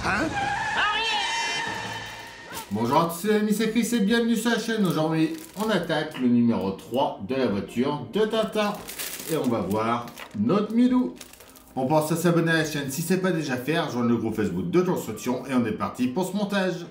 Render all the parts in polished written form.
Hein? Bonjour à tous les amis, c'est Chris et bienvenue sur la chaîne. Aujourd'hui, on attaque le numéro 3 de la voiture de Tintin. Et on va voir notre Milou. On pense à s'abonner à la chaîne si ce n'est pas déjà fait, rejoindre le groupe Facebook de construction et on est parti pour ce montage.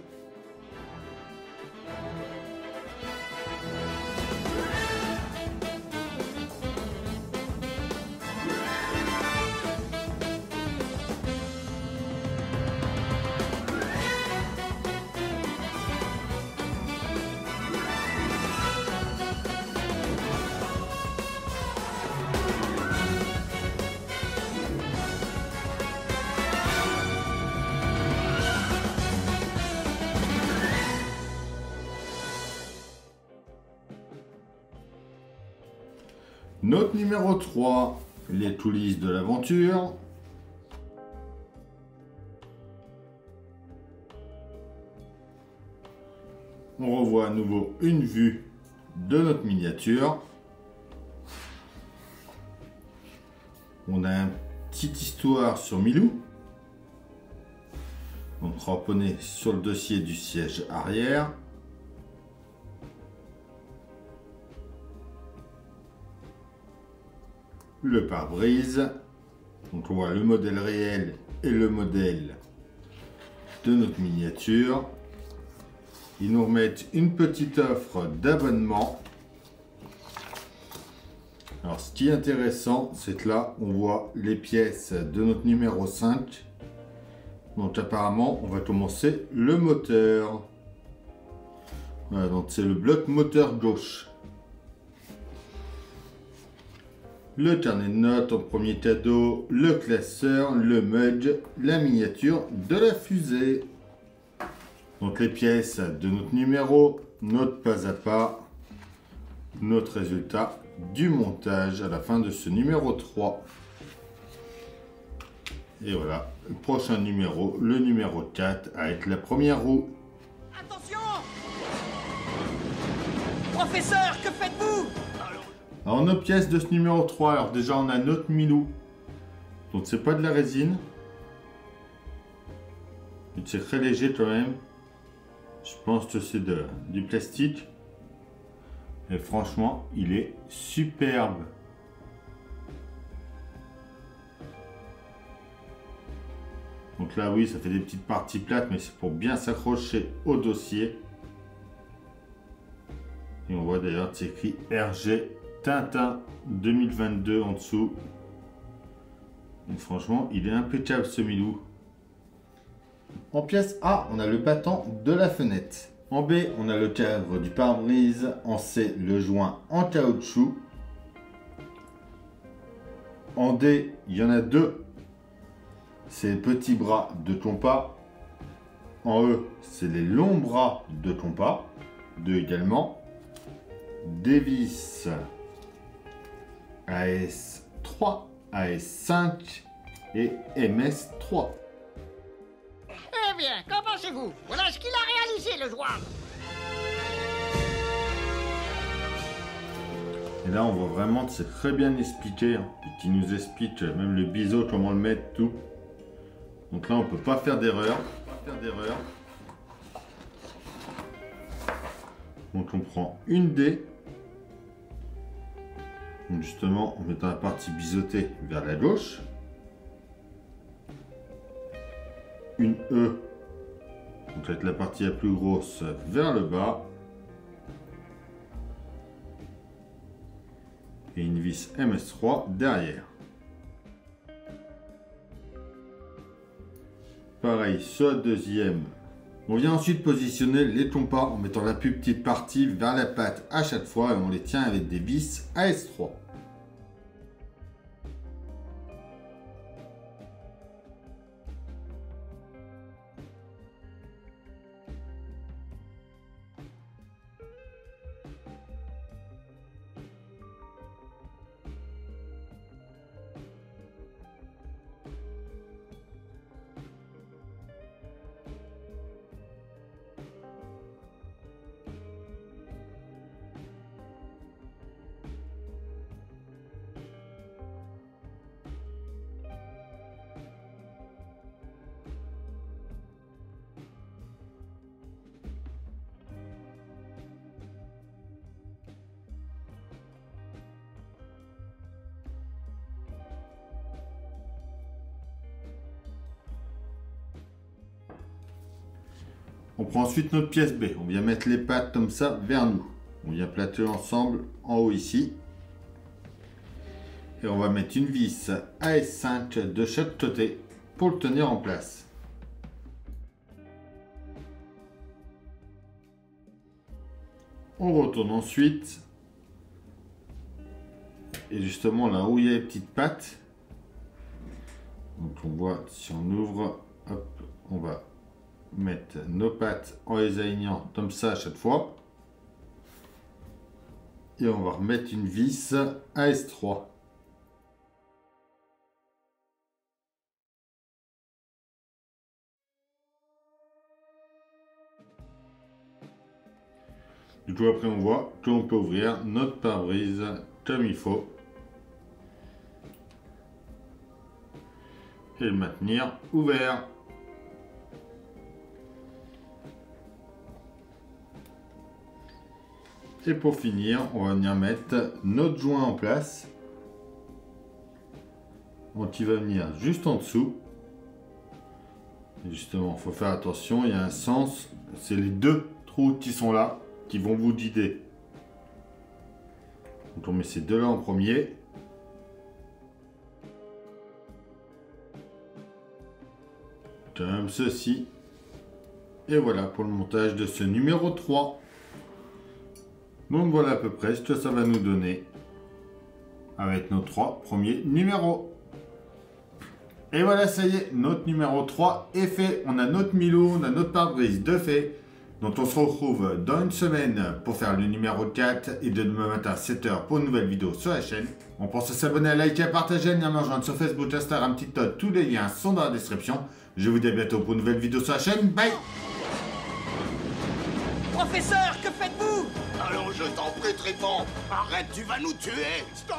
Notre numéro 3, les coulisses de l'aventure. On revoit à nouveau une vue de notre miniature. On a une petite histoire sur Milou. Donc cramponné sur le dossier du siège arrière. Le pare-brise, donc on voit le modèle réel et le modèle de notre miniature. Ils nous remettent une petite offre d'abonnement. Alors ce qui est intéressant, c'est que là on voit les pièces de notre numéro 5. Donc apparemment on va commencer le moteur. Voilà, donc c'est le bloc moteur gauche. Le carnet de notes en premier cadeau, le classeur, le mudge, la miniature de la fusée. Donc les pièces de notre numéro, notre pas à pas, notre résultat du montage à la fin de ce numéro 3. Et voilà, le prochain numéro, le numéro 4, avec la première roue. Attention! Professeur, que faites-vous? Alors nos pièces de ce numéro 3, alors déjà on a notre Milou. Donc c'est pas de la résine. C'est très léger quand même. Je pense que c'est du plastique. Et franchement, il est superbe. Donc là oui, ça fait des petites parties plates, mais c'est pour bien s'accrocher au dossier. Et on voit d'ailleurs c'est écrit RG Tintin 2022 en dessous. Et franchement, il est impeccable ce Milou. En pièce A, on a le battant de la fenêtre. En B, on a le cadre du pare-brise. En C, le joint en caoutchouc. En D, il y en a deux. C'est les petits bras de compas. En E, c'est les longs bras de compas. Deux également. Des vis AS3, AS5 et MS3. Eh bien, qu'en pensez-vous? Voilà ce qu'il a réalisé, le joueur. Et là, on voit vraiment que c'est très bien expliqué. Et qui nous explique même le biseau, comment le mettre, tout. Donc là, on peut pas faire d'erreur. Donc on prend une D. Donc justement, en mettant la partie biseautée vers la gauche. Une E. Donc avec la partie la plus grosse vers le bas. Et une vis MS3 derrière. Pareil sur la deuxième. On vient ensuite positionner les compas en mettant la plus petite partie vers la patte à chaque fois et on les tient avec des vis AS3. On prend ensuite notre pièce B. On vient mettre les pattes comme ça vers nous. On vient plater ensemble en haut ici. Et on va mettre une vis AS5 de chaque côté pour le tenir en place. On retourne ensuite. Et justement là où il y a les petites pattes. Donc on voit si on ouvre, hop, on va mettre nos pattes en les alignant comme ça à chaque fois. Et on va remettre une vis AS3. Du coup après on voit qu'on peut ouvrir notre pare-brise comme il faut. Et le maintenir ouvert. Et pour finir, on va venir mettre notre joint en place. Donc il va venir juste en dessous. Et justement, il faut faire attention, il y a un sens. C'est les deux trous qui sont là qui vont vous guider. Donc on met ces deux là en premier. Comme ceci. Et voilà pour le montage de ce numéro 3. Donc voilà à peu près ce que ça va nous donner avec nos 3 premiers numéros. Et voilà, ça y est, notre numéro 3 est fait. On a notre Milou, on a notre pare-brise de fait. Donc on se retrouve dans une semaine pour faire le numéro 4 et de demain matin à 7 h pour une nouvelle vidéo sur la chaîne. On pense à s'abonner, à liker, à partager, à venir me rejoindre sur Facebook, Instagram, TikTok. Tous les liens sont dans la description. Je vous dis à bientôt pour une nouvelle vidéo sur la chaîne. Bye! Professeur, que faites-vous? Allons, je t'en prie, Trifon. Arrête, tu vas nous tuer. Stop!